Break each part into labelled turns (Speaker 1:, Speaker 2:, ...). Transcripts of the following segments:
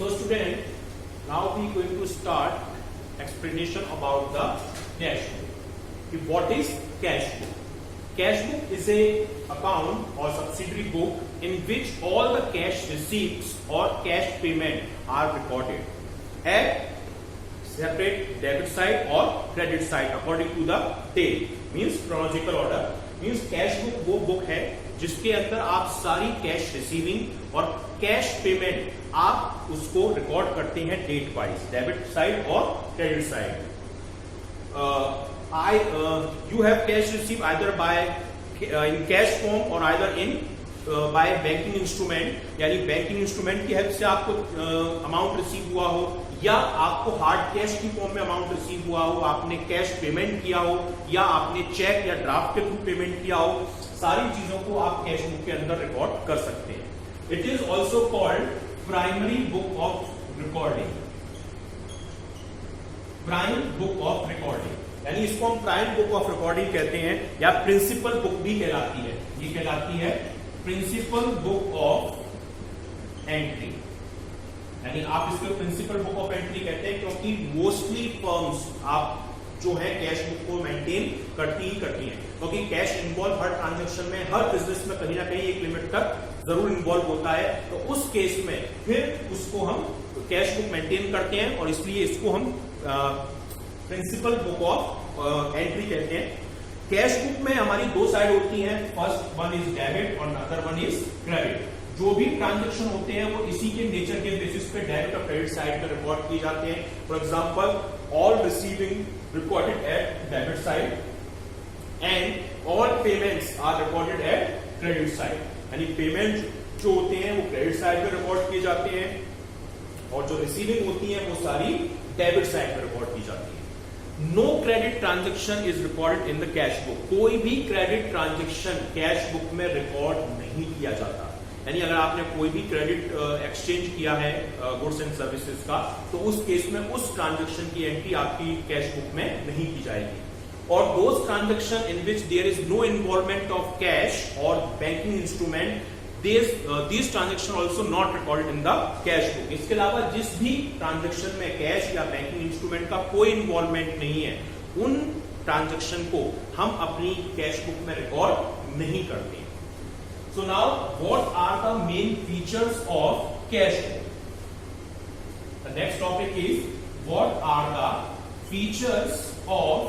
Speaker 1: So student, now we going to start explanation about the cash book. What is cash book? Cash book is a account or subsidiary book in which all the cash receipts or cash payment are recorded at separate debit side or credit side according to the date, means chronological order. Means cash book वो book है जिसके अंदर आप सारी cash receiving और cash payment आप उसको record करते हैं डेट वाइज, डेबिट साइड और credit side. You have cash received either by in cash form or either in by banking instrument, यानी बैंकिंग इंस्ट्रूमेंट की हेल्प से आपको अमाउंट रिसीव हुआ हो, या आपको हार्ड कैश की फॉर्म में अमाउंट रिसीव हुआ हो, आपने कैश पेमेंट किया हो, या आपने चेक या ड्राफ्ट के थ्रू पेमेंट किया हो. सारी चीजों को आप कैश बुक के अंदर रिकॉर्ड कर सकते हैं. It is also called primary book of recording. Prime book of recording यानी इसको हम प्राइम बुक ऑफ रिकॉर्डिंग कहते हैं, या प्रिंसिपल बुक भी कहलाती है. ये कहलाती है प्रिंसिपल बुक ऑफ एंट्री. यानी आप इसको प्रिंसिपल बुक ऑफ एंट्री कहते हैं क्योंकि मोस्टली फर्म्स आप जो है कैश बुक को मेंटेन करती हैं, क्योंकि कैश इन्वॉल्व हर ट्रांजैक्शन में, हर बिजनेस में कहीं ना कहीं एक लिमिट तक जरूर इन्वॉल्व होता है. तो उस केस में फिर उसको हम कैश बुक मेंटेन करते हैं और इसलिए इसको हम प्रिंसिपल बुक ऑफ एंट्री कहते हैं. कैश बुक में हमारी दो साइड होती हैं. फर्स्ट वन इज डेबिट और अदर वन इज क्रेडिट. जो भी ट्रांजैक्शन होते हैं वो इसी के नेचर के बेसिस पे डेबिट और क्रेडिट साइड पर रिकॉर्ड किए जाते हैं. For example, all receiving recorded at debit side and all payments are recorded at credit side. यानी पेमेंट जो होते हैं वो क्रेडिट साइड पे रिकॉर्ड किए जाते हैं और जो रिसीविंग होती है वो सारी डेबिट साइड पे रिकॉर्ड की जाती है. No credit transaction is recorded in the cash book. कोई भी क्रेडिट ट्रांजेक्शन कैश बुक में रिकॉर्ड नहीं किया जाता. यानी अगर आपने कोई भी क्रेडिट एक्सचेंज किया है गुड्स एंड सर्विसेज का, तो उस केस में उस ट्रांजेक्शन की एंट्री आपकी कैश बुक में नहीं की जाएगी. और those transaction in which there is no involvement of cash और banking instrument, these transaction also not recorded in the cash book. इसके अलावा जिस भी ट्रांजेक्शन में कैश या बैंकिंग इंस्ट्रूमेंट का कोई इन्वॉल्वमेंट नहीं है, उन ट्रांजेक्शन को हम अपनी कैश बुक में रिकॉर्ड नहीं करते. So now what are the main features of cash book? The next topic is what are the features of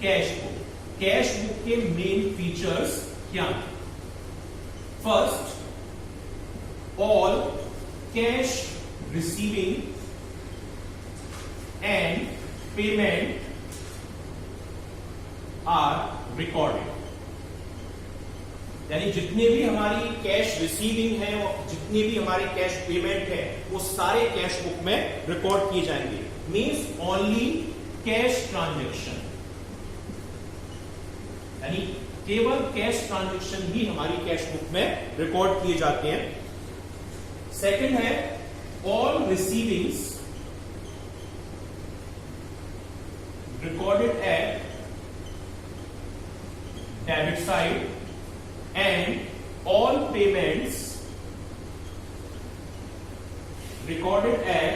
Speaker 1: cash book? Cash book के मेन फीचर्स क्या हैं? First, all cash receiving and payment are recorded. यानी जितने भी हमारी cash receiving है और जितने भी हमारे कैश पेमेंट है वो सारे कैश बुक में रिकॉर्ड किए जाएंगे. मीन्स ओनली कैश ट्रांजेक्शन, यानी केवल कैश ट्रांजेक्शन ही हमारी कैश बुक में रिकॉर्ड किए जाते हैं. सेकंड है all receivings recorded at debit side and all payments recorded at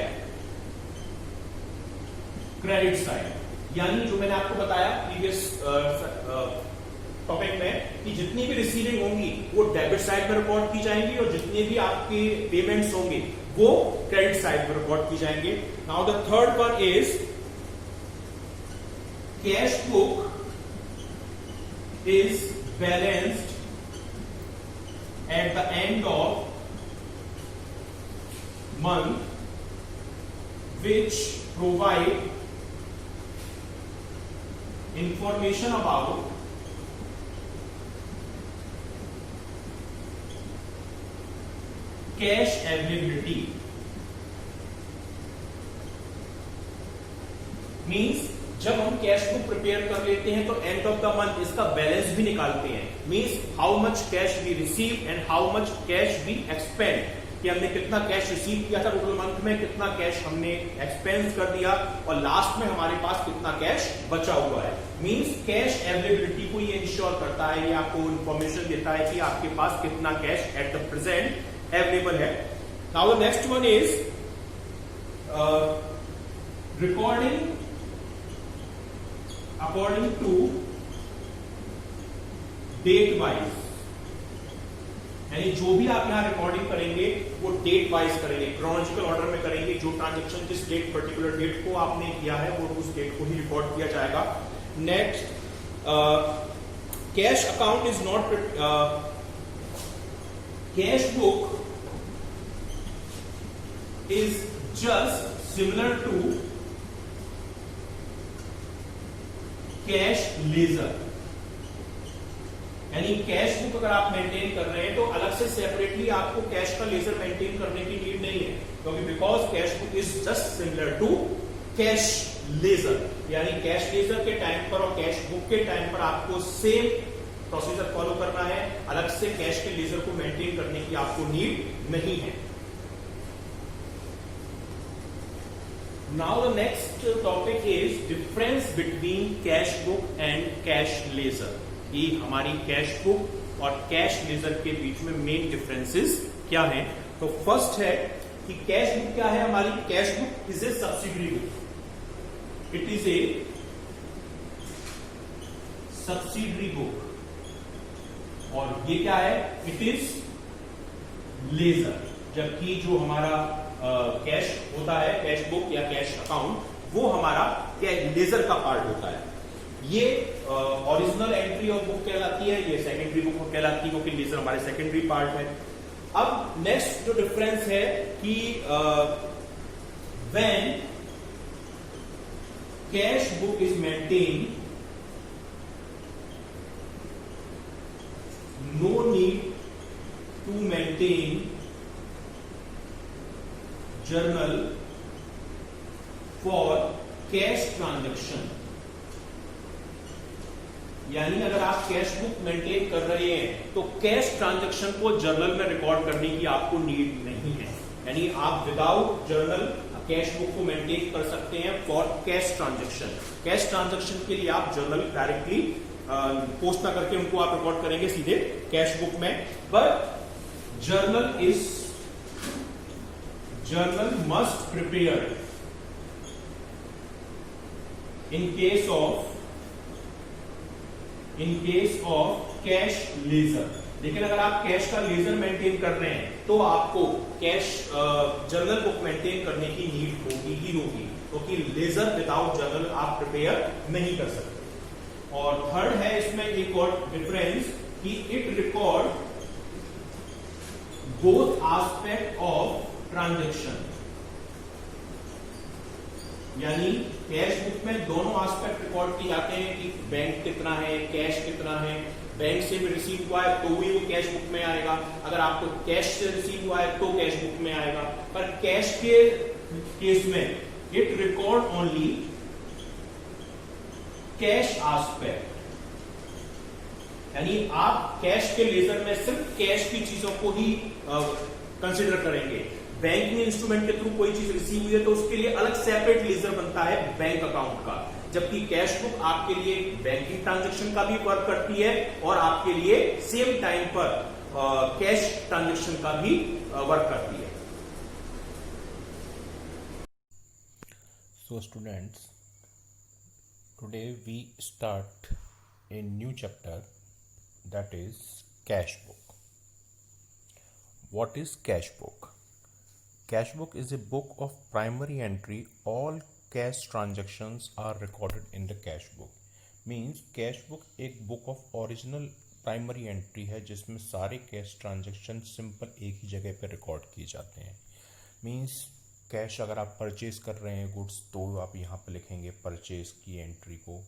Speaker 1: credit side. यानी जो मैंने आपको बताया प्रीवियस टॉपिक में कि जितनी भी रिसीविंग होंगी वो डेबिट साइड पर रिकॉर्ड की जाएंगी और जितने भी आपके पेमेंट्स होंगे वो क्रेडिट साइड पर रिकॉर्ड की जाएंगे. Now the third one is cash book is balanced at the end of month which provide information about cash availability. Means जब हम कैश बुक प्रिपेयर कर लेते हैं तो एंड ऑफ द मंथ इसका बैलेंस भी निकालते हैं. Means how much cash we receive and how much cash we expend, कि हमने कितना कैश रिसीव किया था टोटल मंथ में, कितना कैश हमने एक्सपेंस कर दिया और लास्ट में हमारे पास कितना कैश बचा हुआ है. मींस कैश अवेलेबिलिटी को ये इंश्योर करता है, ये आपको इंफॉर्मेशन देता है कि आपके पास कितना cash at the present available है. Now the next one is recording according to date wise, यानी जो भी आप यहां रिकॉर्डिंग करेंगे वो डेट वाइज करेंगे, क्रोनोलॉजिकल ऑर्डर में करेंगे। जो ट्रांजेक्शन जिस डेट पर्टिकुलर डेट को आपने किया है वो उस डेट को ही रिकॉर्ड किया जाएगा। Next, cash account is not, cash book is just similar to cash ledger, यानी कैश बुक अगर आप मेंटेन कर रहे हैं तो अलग से सेपरेटली आपको कैश का लेजर मेंटेन करने की नीड नहीं है, क्योंकि because cash book is just similar to cash ledger, यानी कैश लेजर के टाइम पर और कैश बुक के टाइम पर आपको सेम प्रोसीजर फॉलो करना है, अलग से कैश के लेजर को मेंटेन करने की आपको नीड नहीं है। Now the next topic is difference between cash book and cash ledger। ये हमारी कैश बुक और कैश लेजर के बीच में मेन डिफरेंसेस क्या हैं। तो फर्स्ट है कि कैश बुक क्या है, हमारी cash book is a subsidiary book, it is A subsidiary book, और ये क्या है, इट इज लेजर। जबकि जो हमारा कैश होता है, कैश बुक या कैश अकाउंट, वो हमारा लेजर का पार्ट होता है। ये ओरिजिनल एंट्री ऑफ बुक कहलाती है, ये सेकेंडरी बुक कहलाती है, क्योंकि लेजर हमारे सेकेंडरी पार्ट है। अब नेक्स्ट जो डिफरेंस है कि when cash book is maintain, no need to maintain journal for cash transaction, यानी अगर आप कैश बुक मेंटेन कर रहे हैं तो कैश ट्रांजैक्शन को जर्नल में रिकॉर्ड करने की आपको नीड नहीं है, यानी आप विदाउट जर्नल कैश बुक को मेंटेन कर सकते हैं for cash transaction. Cash transaction के लिए आप जर्नल डायरेक्टली पोस्ट ना करके उनको आप रिकॉर्ड करेंगे सीधे कैश बुक में, but journal must prepare in case of cash ledger। लेकिन अगर आप कैश का लेजर मेंटेन कर रहे हैं तो आपको कैश जर्नल बुक मेंटेन करने की नीड होगी ही होगी, क्योंकि लेजर विदाउट जर्नल आप प्रिपेयर नहीं कर सकते। और थर्ड है इसमें एक और डिफरेंस कि it record both aspect of transaction, यानी कैश बुक में दोनों एस्पेक्ट रिकॉर्ड किए जाते हैं कि बैंक कितना है, कैश कितना है। बैंक से भी रिसीव हुआ है तो भी वो कैश बुक में आएगा, अगर आपको कैश से रिसीव हुआ है तो कैश बुक में आएगा। पर कैश के केस में it record only cash aspect, यानी आप कैश के लेजर में सिर्फ कैश की चीजों को ही कंसिडर करेंगे। बैंकिंग इंस्ट्रूमेंट के थ्रू कोई चीज रिसीव हुई है तो उसके लिए अलग सेपरेट लेजर बनता है बैंक अकाउंट का, जबकि कैश बुक आपके लिए बैंकिंग ट्रांजैक्शन का भी वर्क करती है और आपके लिए सेम टाइम पर कैश ट्रांजैक्शन का भी वर्क करती है।
Speaker 2: So students, today we start a new chapter, that is cash book. What is cash book? Cash book is a book of primary entry. All cash transactions are recorded in the cash book. Means cash book एक book of original primary entry है जिसमें सारे cash transaction simple एक ही जगह पे record किए जाते हैं। मीन्स कैश अगर आप परचेज कर रहे हैं गुड्स तो आप यहाँ पे लिखेंगे परचेज की एंट्री को,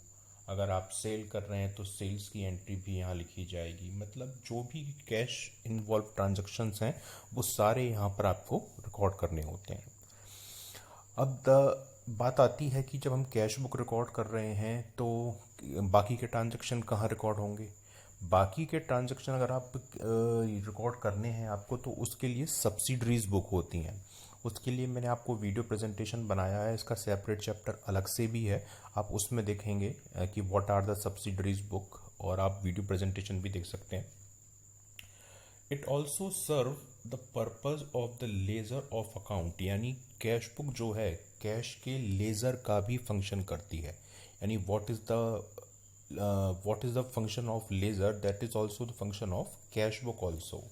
Speaker 2: अगर आप सेल कर रहे हैं तो सेल्स की एंट्री भी यहाँ लिखी जाएगी। मतलब जो भी कैश इन्वॉल्व ट्रांजैक्शंस हैं वो सारे यहाँ पर आपको रिकॉर्ड करने होते हैं। अब बात आती है कि जब हम कैश बुक रिकॉर्ड कर रहे हैं तो बाकी के ट्रांजैक्शन कहाँ रिकॉर्ड होंगे। बाकी के ट्रांजैक्शन अगर आप रिकॉर्ड करने हैं आपको तो उसके लिए सब्सिडरीज बुक होती हैं। उसके लिए मैंने आपको वीडियो प्रेजेंटेशन बनाया है, इसका सेपरेट चैप्टर अलग से भी है, आप उसमें देखेंगे कि what are the subsidiaries book, और आप वीडियो प्रेजेंटेशन भी देख सकते हैं। It also serve the purpose of the ledger of account, यानी कैश बुक जो है कैश के लेजर का भी फंक्शन करती है। यानी what is the function of ledger, that is also the function of cash book also.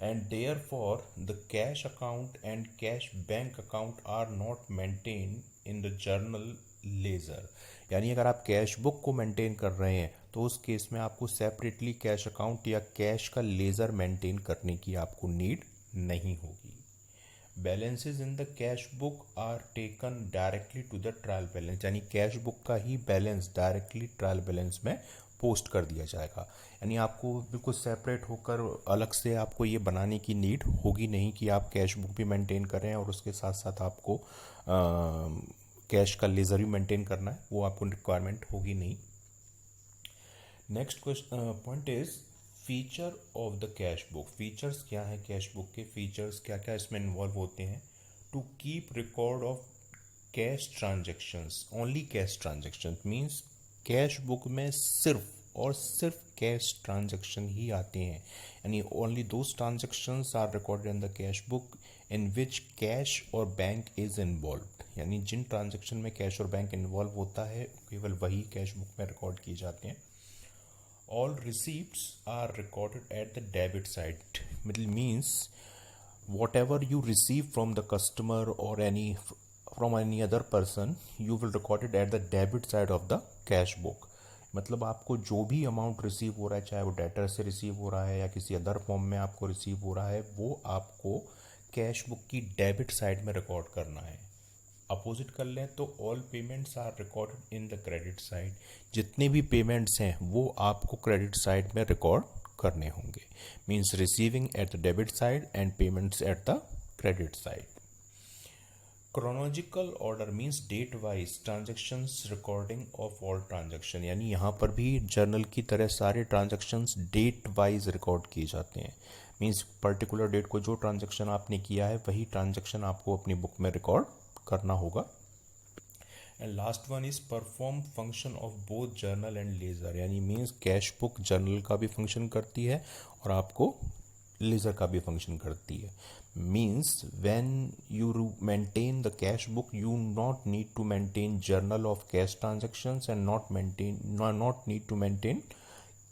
Speaker 2: And therefore the cash account and cash bank account are not maintain in the journal ledger. यानी अगर आप cash book को maintain कर रहे हैं तो उस case में आपको सेपरेटली कैश अकाउंट या कैश का लेजर मेंटेन करने की आपको नीड नहीं होगी। Balances in the cash book are taken directly to the trial balance, यानी कैश बुक का ही बैलेंस डायरेक्टली ट्रायल बैलेंस में पोस्ट कर दिया जाएगा। यानी आपको बिल्कुल सेपरेट होकर अलग से आपको ये बनाने की नीड होगी नहीं कि आप कैश बुक भी मेंटेन करें और उसके साथ साथ आपको कैश का लेजर भी मेंटेन करना है, वो आपको रिक्वायरमेंट होगी नहीं। Next question point is feature of the cash book. Features क्या है कैश बुक के, फीचर्स क्या क्या इसमें इन्वॉल्व होते हैं। To keep record of cash transactions, only cash transaction, means cash book में सिर्फ और सिर्फ कैश ट्रांजेक्शन ही आते हैं। यानी only those transactions are recorded in the cash book in which cash और बैंक इज इन्वॉल्व। यानी जिन ट्रांजेक्शन में कैश और बैंक इन्वॉल्व होता है केवल वही कैश बुक में रिकॉर्ड किए जाते हैं। All receipts are recorded at the debit side, means whatever you receive from the customer और from any other person you will record it at the debit side of the cash book. मतलब आपको जो भी amount receive हो रहा है, चाहे वो डेटर से रिसीव हो रहा है या किसी अदर फॉर्म में आपको रिसीव हो रहा है, वो आपको कैश बुक की डेबिट साइड में रिकॉर्ड करना है। अपोजिट कर लें तो all payments are recorded in the credit side, जितने भी पेमेंट्स हैं वो आपको क्रेडिट साइड में रिकॉर्ड करने होंगे। Means receiving at the debit side and payments at the credit side. Chronological order means date wise transactions recording of all transaction, यानी यहाँ पर भी जर्नल की तरह सारे ट्रांजेक्शन्स डेट वाइज रिकॉर्ड किए जाते हैं। मीन्स पर्टिकुलर डेट को जो ट्रांजेक्शन आपने किया है वही ट्रांजेक्शन आपको अपनी बुक में रिकॉर्ड करना होगा। And last one is perform function of both journal and ledger, यानी मीन्स कैश बुक जर्नल का भी फंक्शन करती है और आपको लेजर का भी फंक्शन करती है। Means when you maintain the cash book you not need to maintain journal of cash transactions and not need to maintain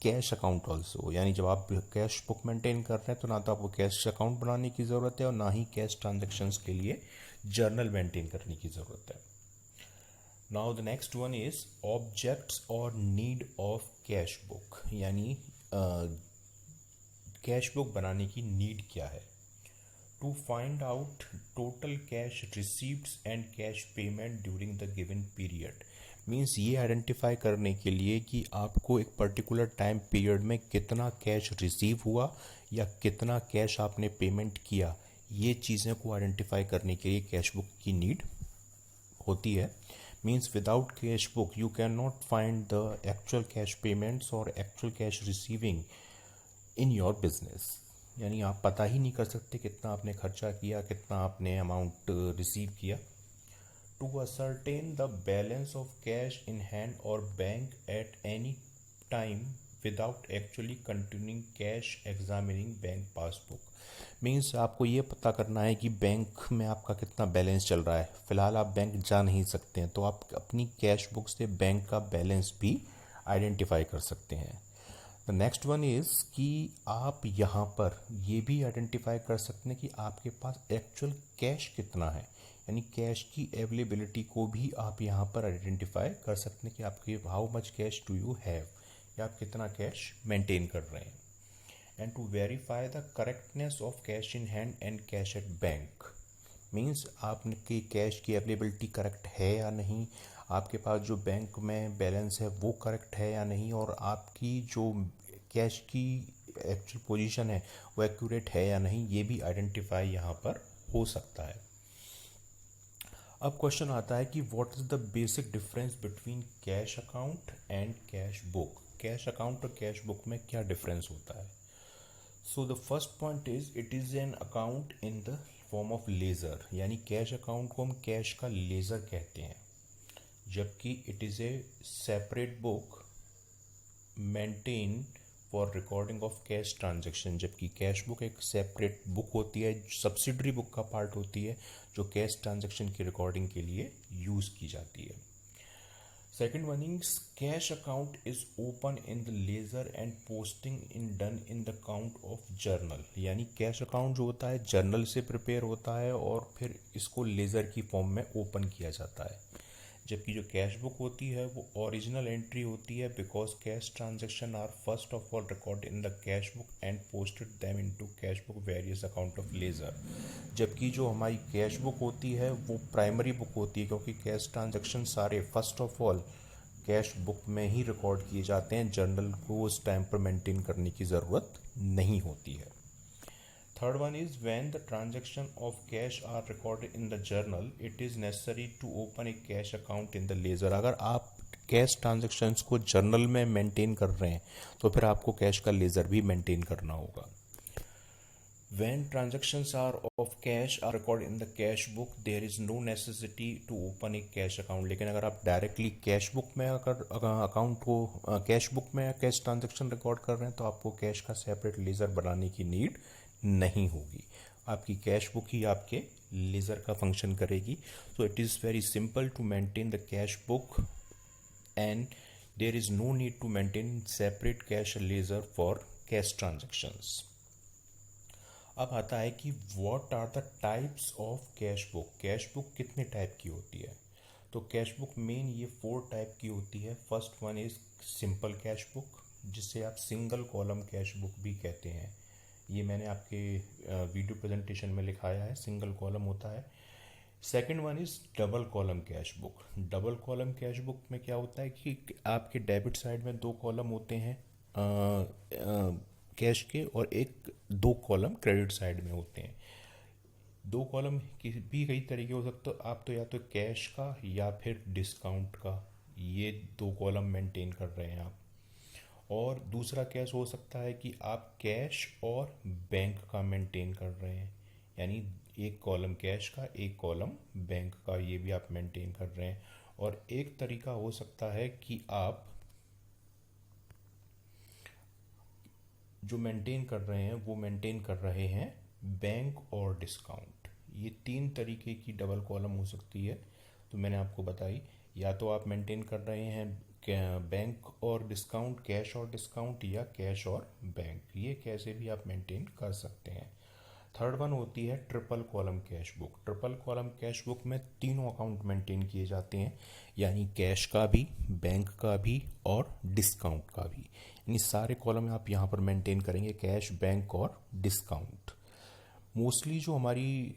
Speaker 2: cash account also. यानी जब आप कैश बुक मेंटेन कर रहे हैं तो ना तो आपको कैश अकाउंट बनाने की ज़रूरत है और ना ही कैश ट्रांजेक्शन्स के लिए जर्नल मेंटेन करने की ज़रूरत है। Now the next one is objects और नीड ऑफ कैश बुक, यानी कैश बुक बनाने की नीड क्या है। To find out total cash receipts and cash payment during the given period, means ये आइडेंटिफाई करने के लिए कि आपको एक पर्टिकुलर टाइम पीरियड में कितना कैश रिसीव हुआ या कितना कैश आपने पेमेंट किया, ये चीज़ें को आइडेंटिफाई करने के लिए कैश बुक की नीड होती है। Means without cash book you can not find the actual cash payments और actual cash receiving in your business. यानी आप पता ही नहीं कर सकते कितना आपने खर्चा किया, कितना आपने अमाउंट रिसीव किया। To ascertain the balance of cash in hand और bank at any time without actually continuing cash examining bank passbook, means आपको ये पता करना है कि बैंक में आपका कितना बैलेंस चल रहा है। फिलहाल आप बैंक जा नहीं सकते हैं तो आप अपनी कैश बुक से बैंक का बैलेंस भी आइडेंटिफाई कर सकते हैं। द नेक्स्ट वन इज़ कि आप यहाँ पर ये भी आइडेंटिफाई कर सकते हैं कि आपके पास एक्चुअल कैश कितना है, यानी कैश की अवेलेबिलिटी को भी आप यहाँ पर आइडेंटिफाई कर सकते हैं कि आपके how much cash do you have, या आप कितना कैश मेंटेन कर रहे हैं। And to verify the correctness of cash in hand and cash at bank, means आपकी कैश की अवेलेबिलिटी करेक्ट है या नहीं, आपके पास जो बैंक में बैलेंस है वो करेक्ट है या नहीं, और आपकी जो कैश की एक्चुअल पोजीशन है वो एक्यूरेट है या नहीं, ये भी आइडेंटिफाई यहाँ पर हो सकता है। अब क्वेश्चन आता है कि what is the basic difference between cash account and cash book. Cash account और कैश बुक में क्या डिफरेंस होता है। So the first point is it is an account in the form of ledger, यानी cash account को हम cash का ledger कहते हैं, जबकि it is a separate book maintain for recording of cash transaction, जबकि कैश बुक एक separate book होती है, सब्सिडरी बुक का पार्ट होती है, जो कैश ट्रांजैक्शन की रिकॉर्डिंग के लिए यूज की जाती है। Second one is cash account is open in the ledger and posting in done in the account of journal, यानी कैश अकाउंट जो होता है जर्नल से प्रिपेयर होता है और फिर इसको लेजर की फॉर्म में ओपन किया जाता है, जबकि जो कैश बुक होती है वो ओरिजिनल एंट्री होती है, because cash transaction are first of all record in the cash book and posted them into cash book various account of ledger, जबकि जो हमारी कैश बुक होती है वो प्राइमरी बुक होती है, क्योंकि कैश ट्रांजैक्शन सारे first of all cash book में ही रिकॉर्ड किए जाते हैं, जर्नल को उस टाइम पर मेंटेन करने की ज़रूरत नहीं होती है। Third one is when the transaction of cash are recorded in the journal, it is necessary to open a cash account in the ledger। अगर आप कैश ट्रांजेक्शन्स को जर्नल में मेंटेन कर रहे हैं तो फिर आपको कैश का लेजर भी मेंटेन करना होगा। When transactions are of cash are recorded in the cash book, there is no necessity to open a cash account। लेकिन अगर आप डायरेक्टली कैश बुक में अगर अकाउंट को कैश बुक में कैश ट्रांजेक्शन रिकॉर्ड कर रहे हैं तो आपको कैश का सेपरेट लेजर बनाने की नीड नहीं होगी, आपकी कैश बुक ही आपके लेजर का फंक्शन करेगी। So it is very simple to maintain the cash book and there is no need to maintain separate cash ledger for cash transactions. अब आता है कि what are the types of cash book. Cash book कितने type की होती है? तो cash book main ये 4 टाइप की होती है। First one is simple cash book, जिसे आप सिंगल कॉलम कैश बुक भी कहते हैं। ये मैंने आपके वीडियो प्रेजेंटेशन में लिखाया है, सिंगल कॉलम होता है। Second one is double column cash book. Double column cash book में क्या होता है कि आपके डेबिट साइड में 2 कॉलम होते हैं कैश के और 2 कॉलम क्रेडिट साइड में होते हैं। 2 कॉलम भी कई तरीके हो सकते हो, आप तो या तो कैश का या फिर डिस्काउंट का, ये 2 कॉलम मेंटेन कर रहे हैं आप। और दूसरा कैश हो सकता है कि आप कैश और बैंक का मेंटेन कर रहे हैं, यानी 1 कॉलम कैश का 1 कॉलम बैंक का, ये भी आप मेंटेन कर रहे हैं। और एक तरीका हो सकता है कि आप जो मेंटेन कर रहे हैं वो मेंटेन कर रहे हैं बैंक और डिस्काउंट। ये 3 तरीके की डबल कॉलम हो सकती है, तो मैंने आपको बताई। या तो आप मेंटेन कर रहे हैं बैंक और डिस्काउंट, कैश और डिस्काउंट, या कैश और बैंक, ये कैसे भी आप मेंटेन कर सकते हैं। थर्ड वन होती है triple column cash book. Triple column cash book में तीनों अकाउंट मेंटेन किए जाते हैं, यानी कैश का भी, बैंक का भी और डिस्काउंट का भी, यानी सारे कॉलम आप यहाँ पर मेंटेन करेंगे, कैश, बैंक और डिस्काउंट। मोस्टली जो हमारी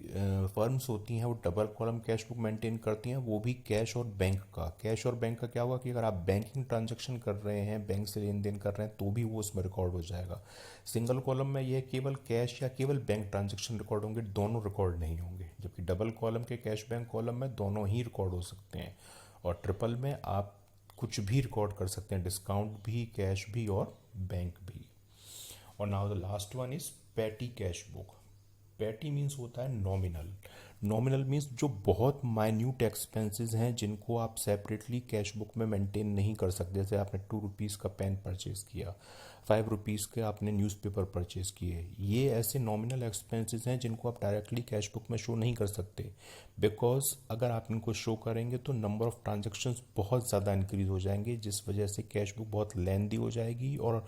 Speaker 2: फर्म्स होती हैं वो double column cash book maintain करती हैं, वो भी कैश और बैंक का। कैश और बैंक का क्या होगा कि अगर आप बैंकिंग ट्रांजैक्शन कर रहे हैं, बैंक से लेन देन कर रहे हैं, तो भी वो उसमें रिकॉर्ड हो जाएगा। सिंगल कॉलम में ये केवल कैश या केवल बैंक ट्रांजैक्शन रिकॉर्ड होंगे, दोनों रिकॉर्ड नहीं होंगे। जबकि डबल कॉलम के कैश बैंक कॉलम में दोनों ही रिकॉर्ड हो सकते हैं, और ट्रिपल में आप कुछ भी रिकॉर्ड कर सकते हैं, डिस्काउंट भी, कैश भी और बैंक भी। और now the last one is petty cash book. Petty means होता है नॉमिनल। नॉमिनल मीन्स जो बहुत माइन्यूट एक्सपेंसेस हैं जिनको आप सेपरेटली कैश बुक में मेंटेन नहीं कर सकते। जैसे आपने 2 रुपीज़ का पेन परचेज किया, 5 रुपीज़ के आपने न्यूज़पेपर परचेज किए, ये ऐसे नॉमिनल एक्सपेंसेस हैं जिनको आप डायरेक्टली कैश बुक में शो नहीं कर सकते, बिकॉज अगर आप इनको शो करेंगे तो नंबर ऑफ ट्रांजेक्शन्स बहुत ज़्यादा इंक्रीज हो जाएंगे, जिस वजह से कैश बुक बहुत लेंदी हो जाएगी और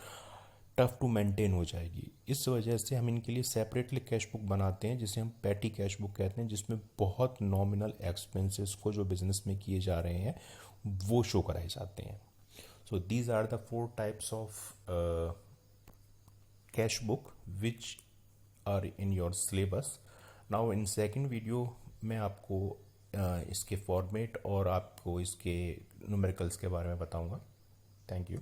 Speaker 2: टफ टू मेंटेन हो जाएगी। इस वजह से हम इनके लिए सेपरेटली कैश बुक बनाते हैं, जिसे हम पैटी कैश बुक कहते हैं, जिसमें बहुत नॉमिनल एक्सपेंसेस को जो बिजनेस में किए जा रहे हैं वो शो कराए जाते हैं। So these are the 4 types of cash book which are in your syllabus. Now in second video मैं आपको इसके फॉर्मेट और आपको इसके न्यूमेरिकल्स के बारे में बताऊंगा। Thank you.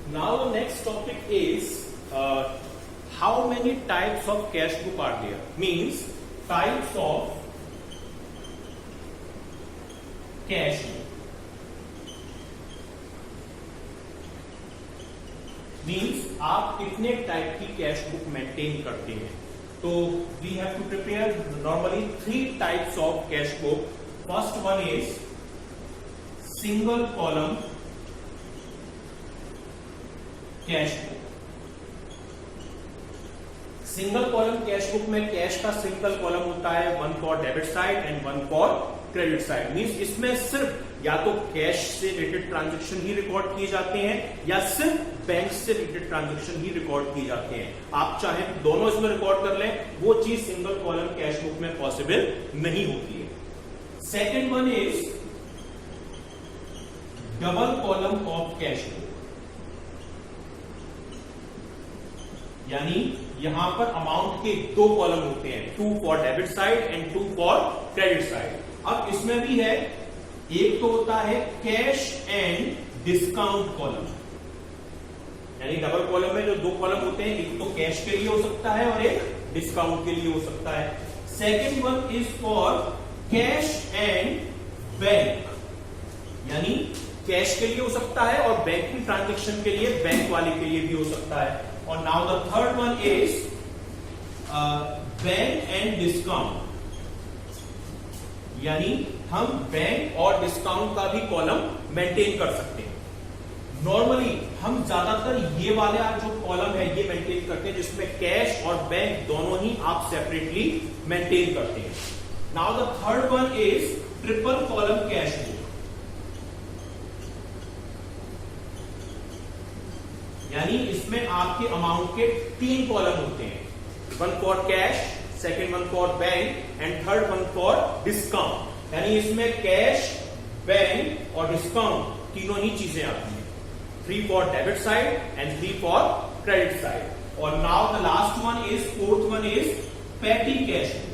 Speaker 1: Now the next topic is how many types of cash book are there? Means types of cash book. Means आप कितने टाइप की कैश बुक मेंटेन करते हैं? तो we have to prepare normally 3 types of cash book. First one is single column cash book. Single column cash book में cash का single column होता है, one for debit side and one for credit side. Means इसमें सिर्फ या तो cash से related transaction ही record किए जाते हैं या सिर्फ बैंक से रिलेटेड ट्रांजैक्शन ही रिकॉर्ड किए जाते हैं। आप चाहें तो दोनों इसमें रिकॉर्ड कर लें, वो चीज सिंगल कॉलम कैश बुक में पॉसिबल नहीं होती है। Second one is double column of cash book, यानी यहां पर अमाउंट के दो कॉलम होते हैं, 2 for debit side and 2 for credit side. अब इसमें भी है, एक तो होता है कैश एंड डिस्काउंट कॉलम, यानी डबल कॉलम में जो दो कॉलम होते हैं, एक तो कैश के लिए हो सकता है और एक डिस्काउंट के लिए हो सकता है। Second one is for cash and bank, यानी कैश के लिए हो सकता है और बैंकिंग ट्रांजैक्शन के लिए बैंक वाले के लिए भी हो सकता है। और now the third one is bank and discount, यानी हम बैंक और डिस्काउंट का भी कॉलम मेंटेन कर सकते हैं। नॉर्मली हम ज्यादातर ये वाले जो कॉलम है ये मेंटेन करते हैं जिसमें कैश और बैंक दोनों ही आप सेपरेटली मेंटेन करते हैं। Now the third one is triple column cash book, यानी इसमें आपके अमाउंट के 3 कॉलम होते हैं, one for cash, second one for bank and third one for discount. यानी इसमें कैश, बैंक और डिस्काउंट तीनों ही चीजें आती हैं, 3 for debit side and 3 for credit side. और now the last one is, fourth one is petty cash book.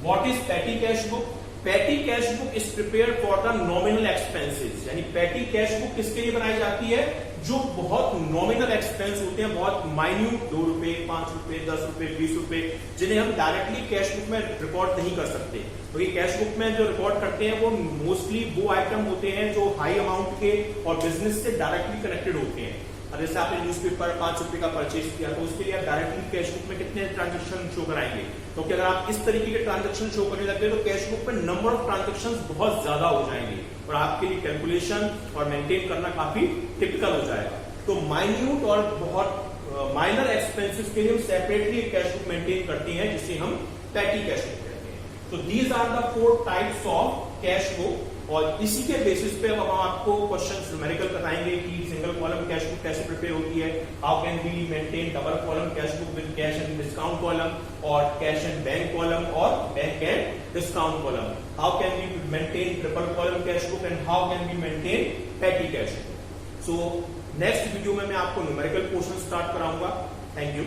Speaker 1: What is petty cash book? Petty cash book is prepare for the nominal expenses, यानी petty cash book किसके लिए बनाई जाती है? जो बहुत nominal expense होते हैं, बहुत माइन्यूट, 2 रुपए, 5 रुपए, 10 रुपए, 20 रुपए, जिन्हें हम डायरेक्टली कैश बुक में रिकॉर्ड नहीं कर सकते। तो ये कैश बुक में जो रिकॉर्ड करते हैं वो मोस्टली वो आइटम होते हैं जो हाई अमाउंट के और बिजनेस से डायरेक्टली कनेक्टेड होते हैं। और जैसे आपने न्यूज़पेपर 5 रुपए का परचेज किया तो उसके लिए आप डायरेक्टली कैश बुक में कितने ट्रांजैक्शन शो कराएंगे? क्योंकि अगर आप इस तरीके के ट्रांजैक्शन शो करने लगते हैं तो कैश बुक में नंबर ऑफ ट्रांजैक्शन बहुत ज्यादा हो जाएंगे और आपके लिए कैलकुलेशन और मेंटेन करना काफी टिपिकल हो जाएगा। तो माइन्यूट और बहुत माइनर एक्सपेंसेस के लिए हम सेपरेटली कैश बुक मेंटेन करते हैं जिसे हम पेटी कैश बुक कहते हैं। तो these are the 4 types of cash book, और इसी के बेसिस पे अब हम आपको क्वेश्चंस न्यूमेरिकल बताएंगे कि सिंगल कॉलम कैश बुक कैसे प्रिपेयर होती है, how can we maintain double column cash book with cash and discount column, और कैश एंड बैंक कॉलम, और bank and discount column, how can we maintain triple column cash book and how can we maintain petty cash book. So next video में मैं आपको numerical portion start कराऊंगा। Thank you.